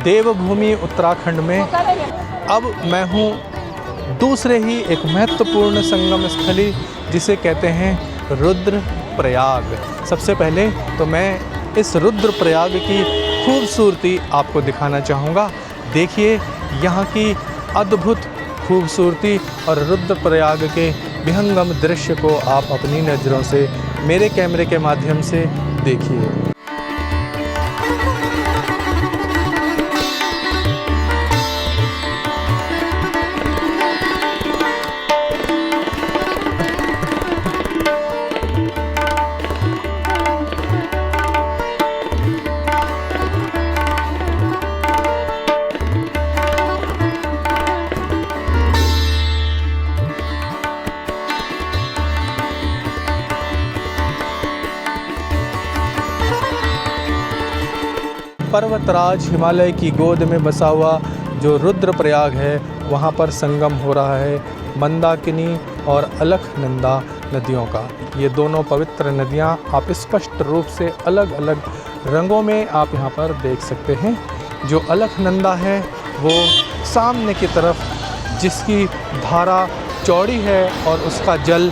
देवभूमि उत्तराखंड में। अब मैं हूँ दूसरे ही एक महत्वपूर्ण संगम स्थली जिसे कहते हैं रुद्रप्रयाग। सबसे पहले तो मैं इस रुद्रप्रयाग की खूबसूरती आपको दिखाना चाहूँगा। देखिए यहाँ की अद्भुत खूबसूरती और रुद्रप्रयाग के विहंगम दृश्य को आप अपनी नज़रों से मेरे कैमरे के माध्यम से देखिए। पर्वतराज हिमालय की गोद में बसा हुआ जो रुद्रप्रयाग है, वहाँ पर संगम हो रहा है मंदाकिनी और अलकनंदा नदियों का। ये दोनों पवित्र नदियाँ आप स्पष्ट रूप से अलग अलग रंगों में आप यहाँ पर देख सकते हैं। जो अलकनंदा है वो सामने की तरफ, जिसकी धारा चौड़ी है और उसका जल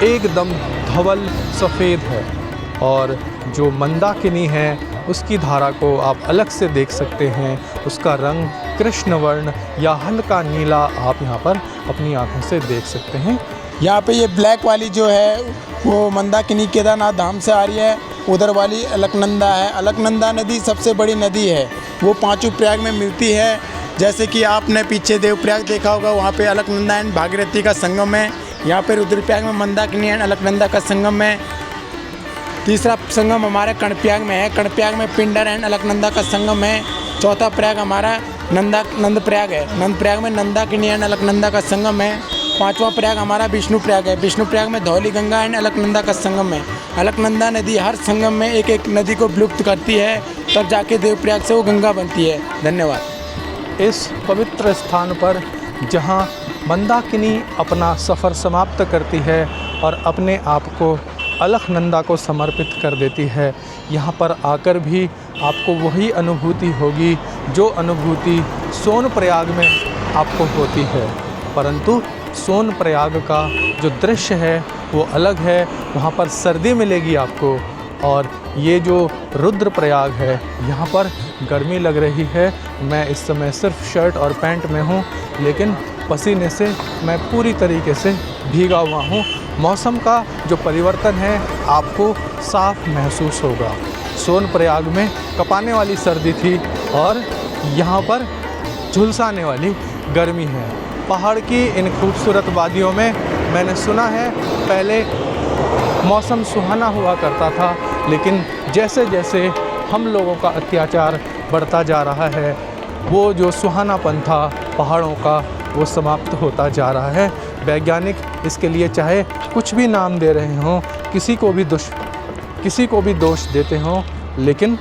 एकदम धवल सफ़ेद है, और जो मंदाकिनी है उसकी धारा को आप अलग से देख सकते हैं। उसका रंग कृष्णवर्ण या हल्का नीला आप यहाँ पर अपनी आँखों से देख सकते हैं। यहाँ पे ये ब्लैक वाली जो है वो मंदाकिनी केदारनाथ धाम से आ रही है, उधर वाली अलकनंदा है। अलकनंदा नदी सबसे बड़ी नदी है, वो पांचों प्रयाग में मिलती है। जैसे कि आपने पीछे देवप्रयाग देखा होगा, वहाँ पे अलकनंदा एंड भागीरथी का संगम है। यहाँ पे रुद्रप्रयाग में मंदाकिनी एंड अलकनंदा का संगम है। तीसरा संगम हमारे कर्णप्रयाग में है, कर्णप्रयाग में पिंडर एंड अलकनंदा का संगम है। चौथा प्रयाग हमारा नंदप्रयाग है, नंदप्रयाग में मंदाकिनी एंड अलकनंदा का संगम है। पांचवा प्रयाग हमारा विष्णुप्रयाग है, विष्णुप्रयाग में धौली गंगा एंड अलकनंदा का संगम है। अलकनंदा नदी हर संगम में एक एक नदी को विलुप्त करती है, तब जाके देवप्रयाग से वो गंगा बनती है। धन्यवाद। इस पवित्र स्थान पर जहाँ मंदाकिनी अपना सफ़र समाप्त करती है और अपने आप को अलकनंदा को समर्पित कर देती है, यहाँ पर आकर भी आपको वही अनुभूति होगी जो अनुभूति सोनप्रयाग में आपको होती है। परंतु सोनप्रयाग का जो दृश्य है वो अलग है, वहाँ पर सर्दी मिलेगी आपको। और ये जो रुद्रप्रयाग है यहाँ पर गर्मी लग रही है। मैं इस समय सिर्फ शर्ट और पैंट में हूँ, लेकिन पसीने से मैं पूरी तरीके से भीगा हुआ हूँ। मौसम का जो परिवर्तन है आपको साफ महसूस होगा। सोनप्रयाग में कपाने वाली सर्दी थी और यहाँ पर झुलसाने वाली गर्मी है। पहाड़ की इन खूबसूरत वादियों में मैंने सुना है पहले मौसम सुहाना हुआ करता था, लेकिन जैसे जैसे हम लोगों का अत्याचार बढ़ता जा रहा है, वो जो सुहानापन था पहाड़ों का वो समाप्त होता जा रहा है। वैज्ञानिक इसके लिए चाहे कुछ भी नाम दे रहे हों, किसी को भी दोष देते हों, लेकिन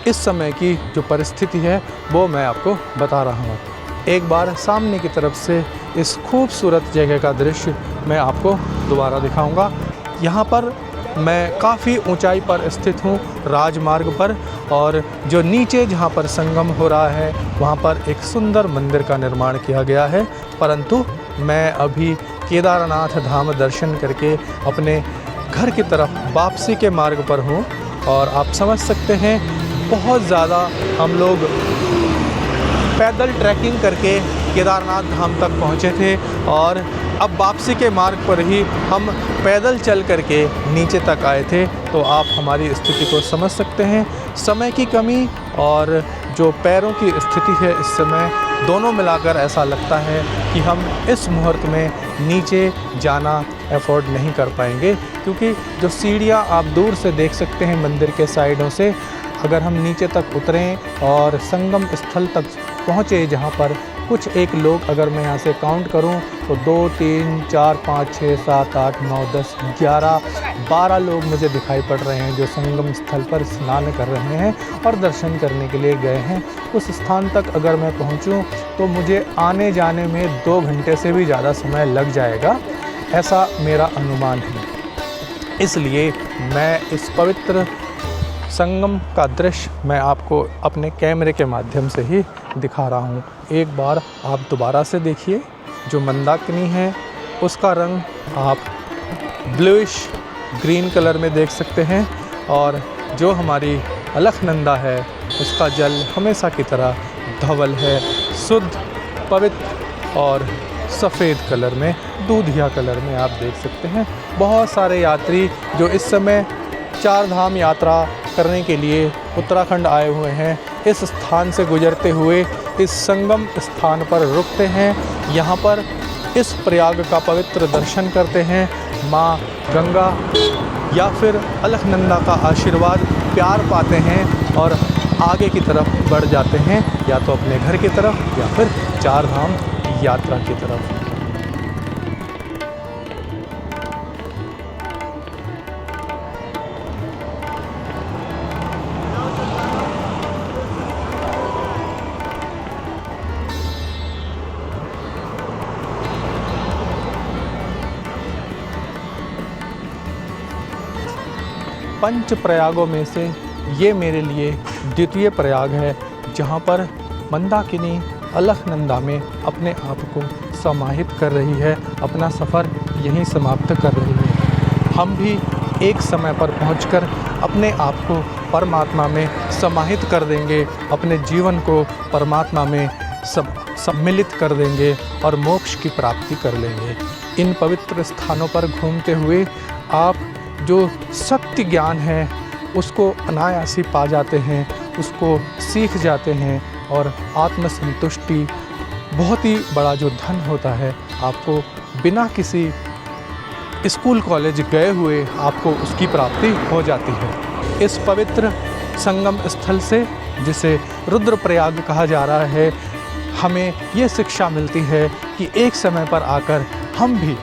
इस समय की जो परिस्थिति है वो मैं आपको बता रहा हूँ। एक बार सामने की तरफ से इस खूबसूरत जगह का दृश्य मैं आपको दोबारा दिखाऊंगा। यहाँ पर मैं काफ़ी ऊंचाई पर स्थित हूँ राजमार्ग पर, और जो नीचे जहाँ पर संगम हो रहा है वहाँ पर एक सुंदर मंदिर का निर्माण किया गया है। परंतु मैं अभी केदारनाथ धाम दर्शन करके अपने घर की तरफ वापसी के मार्ग पर हूँ, और आप समझ सकते हैं बहुत ज़्यादा हम लोग पैदल ट्रैकिंग करके केदारनाथ धाम तक पहुँचे थे, और अब वापसी के मार्ग पर ही हम पैदल चल करके नीचे तक आए थे। तो आप हमारी स्थिति को समझ सकते हैं। समय की कमी और जो पैरों की स्थिति है इस समय, दोनों मिलाकर ऐसा लगता है कि हम इस मुहूर्त में नीचे जाना अफोर्ड नहीं कर पाएंगे, क्योंकि जो सीढ़ियाँ आप दूर से देख सकते हैं मंदिर के साइडों से, अगर हम नीचे तक उतरें और संगम स्थल तक पहुँचे जहाँ पर कुछ एक लोग, अगर मैं यहाँ से काउंट करूँ तो 2, 3, 4, 5, 6, 7, 8, 9, 10, 11, 12 लोग मुझे दिखाई पड़ रहे हैं जो संगम स्थल पर स्नान कर रहे हैं और दर्शन करने के लिए गए हैं। उस स्थान तक अगर मैं पहुँचूँ तो मुझे आने जाने में 2 घंटे से भी ज़्यादा समय लग जाएगा, ऐसा मेरा अनुमान है। इसलिए मैं इस पवित्र संगम का दृश्य मैं आपको अपने कैमरे के माध्यम से ही दिखा रहा हूँ। एक बार आप दोबारा से देखिए, जो मंदाकिनी है उसका रंग आप ब्लूइश ग्रीन कलर में देख सकते हैं और जो हमारी अलकनंदा है उसका जल हमेशा की तरह धवल है, शुद्ध, पवित्र और सफ़ेद कलर में, दूधिया कलर में आप देख सकते हैं। बहुत सारे यात्री जो इस समय 4 धाम यात्रा करने के लिए उत्तराखंड आए हुए हैं, इस स्थान से गुजरते हुए इस संगम स्थान पर रुकते हैं। यहाँ पर इस प्रयाग का पवित्र दर्शन करते हैं, माँ गंगा या फिर अलकनंदा का आशीर्वाद, प्यार पाते हैं और आगे की तरफ बढ़ जाते हैं, या तो अपने घर की तरफ या फिर 4 धाम यात्रा की तरफ। पंच प्रयागों में से ये मेरे लिए द्वितीय प्रयाग है, जहाँ पर मंदाकिनी अलकनंदा में अपने आप को समाहित कर रही है, अपना सफ़र यहीं समाप्त कर रही है। हम भी एक समय पर पहुंचकर अपने आप को परमात्मा में समाहित कर देंगे, अपने जीवन को परमात्मा में सम्मिलित कर देंगे और मोक्ष की प्राप्ति कर लेंगे। इन पवित्र स्थानों पर घूमते हुए आप जो सत्य ज्ञान है उसको अनायासी पा जाते हैं, उसको सीख जाते हैं और आत्मसंतुष्टि बहुत ही बड़ा जो धन होता है, आपको बिना किसी स्कूल कॉलेज गए हुए आपको उसकी प्राप्ति हो जाती है। इस पवित्र संगम स्थल से, जिसे रुद्रप्रयाग कहा जा रहा है, हमें ये शिक्षा मिलती है कि एक समय पर आकर हम भी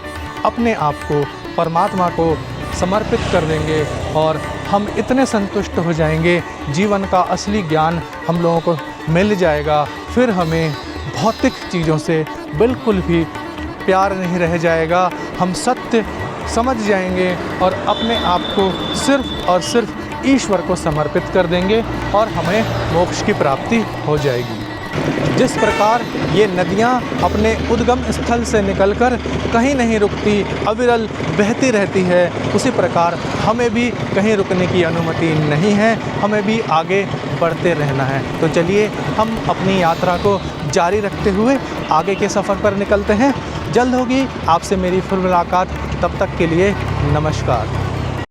अपने आप को परमात्मा को समर्पित कर देंगे और हम इतने संतुष्ट हो जाएंगे, जीवन का असली ज्ञान हम लोगों को मिल जाएगा। फिर हमें भौतिक चीज़ों से बिल्कुल भी प्यार नहीं रह जाएगा। हम सत्य समझ जाएंगे और अपने आप को सिर्फ़ और सिर्फ ईश्वर को समर्पित कर देंगे और हमें मोक्ष की प्राप्ति हो जाएगी। जिस प्रकार ये नदियाँ अपने उद्गम स्थल से निकलकर कहीं नहीं रुकती, अविरल बहती रहती है, उसी प्रकार हमें भी कहीं रुकने की अनुमति नहीं है, हमें भी आगे बढ़ते रहना है। तो चलिए हम अपनी यात्रा को जारी रखते हुए आगे के सफ़र पर निकलते हैं। जल्द होगी आपसे मेरी फिर मुलाकात, तब तक के लिए नमस्कार।